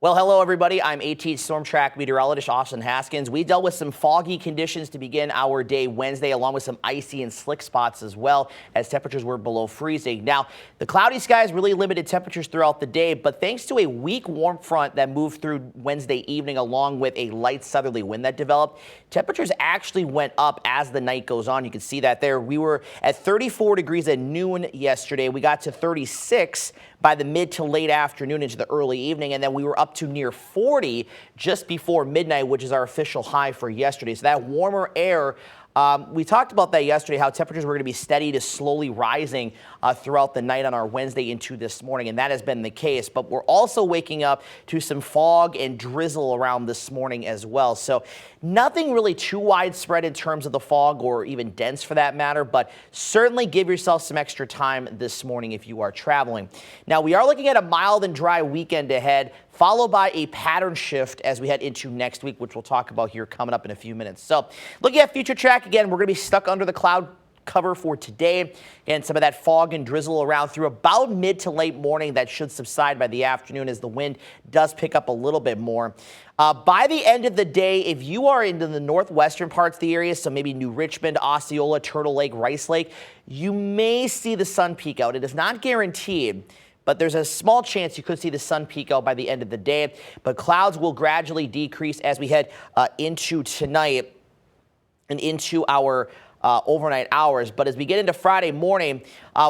Well, hello, everybody. I'm AT Storm Track meteorologist Austin Haskins. We dealt with some foggy conditions to begin our day Wednesday, along with some icy and slick spots as well, as temperatures were below freezing. Now, the cloudy skies really limited temperatures throughout the day, but thanks to a weak warm front that moved through Wednesday evening, along with a light southerly wind that developed, temperatures actually went up as the night goes on. You can see that there. We were at 34 degrees at noon yesterday. We got to 36 by the mid to late afternoon into the early evening, and then we were up to near 40 just before midnight, which is our official high for yesterday. So that warmer air, we talked about that yesterday, how temperatures were going to be steady to slowly rising throughout the night on our Wednesday into this morning, and that has been the case. But we're also waking up to some fog and drizzle around this morning as well. So nothing really too widespread in terms of the fog or even dense for that matter, but certainly give yourself some extra time this morning if you are traveling. Now, we are looking at a mild and dry weekend ahead, followed by a pattern shift as we head into next week, which we'll talk about here coming up in a few minutes. So looking at future track, again, we're going to be stuck under the cloud cover for today, and some of that fog and drizzle around through about mid to late morning. That should subside by the afternoon as the wind does pick up a little bit more. By the end of the day, if you are into the northwestern parts of the area, so maybe New Richmond, Osceola, Turtle Lake, Rice Lake, you may see the sun peek out. It is not guaranteed, but there's a small chance you could see the sun peek out by the end of the day. But clouds will gradually decrease as we head into tonight and into our overnight hours. But as we get into Friday morning,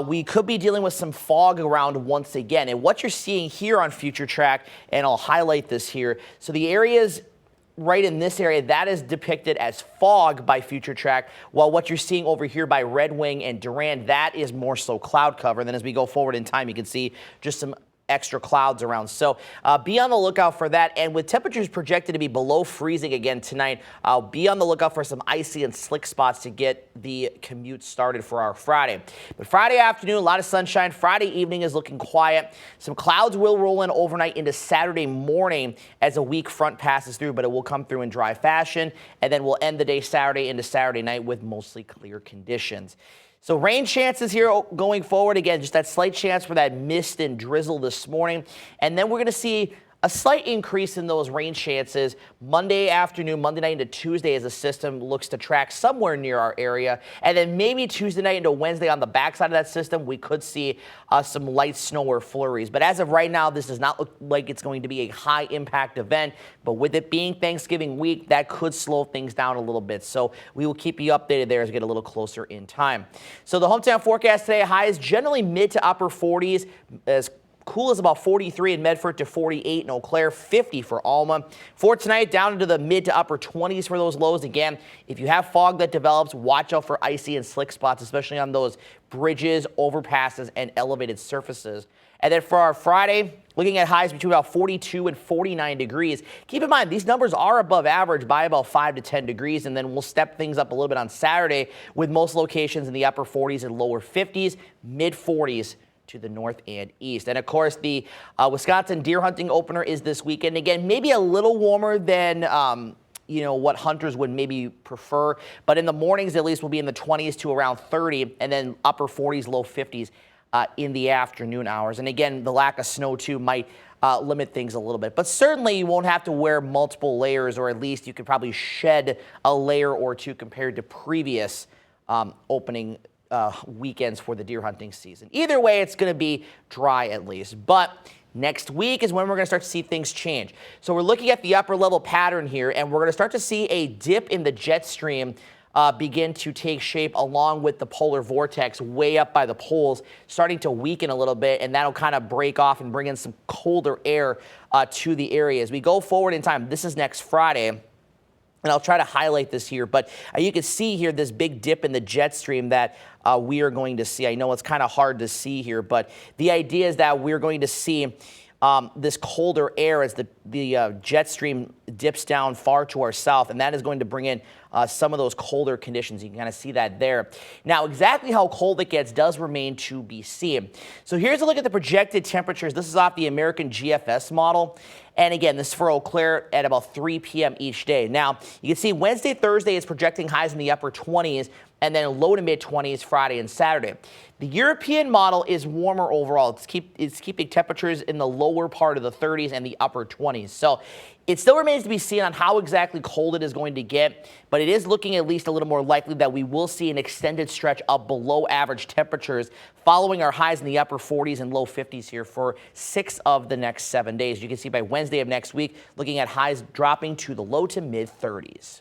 we could be dealing with some fog around once again. And what you're seeing here on Future Track, and I'll highlight this here, so the areas right in this area, that is depicted as fog by Future Track, while what you're seeing over here by Red Wing and Durand, that is more so cloud cover. And then as we go forward in time, you can see just some extra clouds around. So be on the lookout for that. And with temperatures projected to be below freezing again tonight, be on the lookout for some icy and slick spots to get the commute started for our Friday. But Friday afternoon, a lot of sunshine. Friday evening is looking quiet. Some clouds will roll in overnight into Saturday morning as a weak front passes through, but it will come through in dry fashion. And then we'll end the day Saturday into Saturday night with mostly clear conditions. So rain chances here going forward. Again, just that slight chance for that mist and drizzle this morning. And then we're going to see a slight increase in those rain chances Monday afternoon, Monday night into Tuesday as the system looks to track somewhere near our area. And then maybe Tuesday night into Wednesday on the backside of that system, we could see some light snow or flurries. But as of right now, this does not look like it's going to be a high impact event. But with it being Thanksgiving week, that could slow things down a little bit. So we will keep you updated there as we get a little closer in time. So the hometown forecast today, highs generally mid to upper 40s, as cool as about 43 in Medford to 48 in Eau Claire, 50 for Alma. For tonight, down into the mid to upper 20s for those lows. Again, if you have fog that develops, watch out for icy and slick spots, especially on those bridges, overpasses, and elevated surfaces. And then for our Friday, looking at highs between about 42 and 49 degrees. Keep in mind, these numbers are above average by about 5 to 10 degrees, and then we'll step things up a little bit on Saturday with most locations in the upper 40s and lower 50s, mid 40s to the north and east. And of course, the Wisconsin deer hunting opener is this weekend. Again, maybe a little warmer than what hunters would maybe prefer, but in the mornings at least we'll be in the 20s to around 30, and then upper 40s, low 50s in the afternoon hours. And again, the lack of snow too might limit things a little bit, but certainly you won't have to wear multiple layers, or at least you could probably shed a layer or two compared to previous opening weekends for the deer hunting season. Either way, it's going to be dry at least. But next week is when we're going to start to see things change. So we're looking at the upper level pattern here, and we're going to start to see a dip in the jet stream begin to take shape along with the polar vortex way up by the poles, starting to weaken a little bit, and that'll kind of break off and bring in some colder air to the area. As we go forward in time, this is next Friday. And I'll try to highlight this here, but you can see here this big dip in the jet stream that we are going to see. I know it's kind of hard to see here, but the idea is that we're going to see this colder air as the jet stream dips down far to our south, and that is going to bring in some of those colder conditions. You can kind of see that there. Now, exactly how cold it gets does remain to be seen. So here's a look at the projected temperatures. This is off the American GFS model. And again, this is for Eau Claire at about 3 p.m. each day. Now, you can see Wednesday, Thursday is projecting highs in the upper 20s and then low to mid 20s Friday and Saturday. The European model is warmer overall. It's keeping temperatures in the lower part of the 30s and the upper 20s. So it still remains to be seen on how exactly cold it is going to get, but it is looking at least a little more likely that we will see an extended stretch of below average temperatures following our highs in the upper 40s and low 50s here for 6 of the next 7 days. You can see by Wednesday of next week, looking at highs dropping to the low to mid 30s.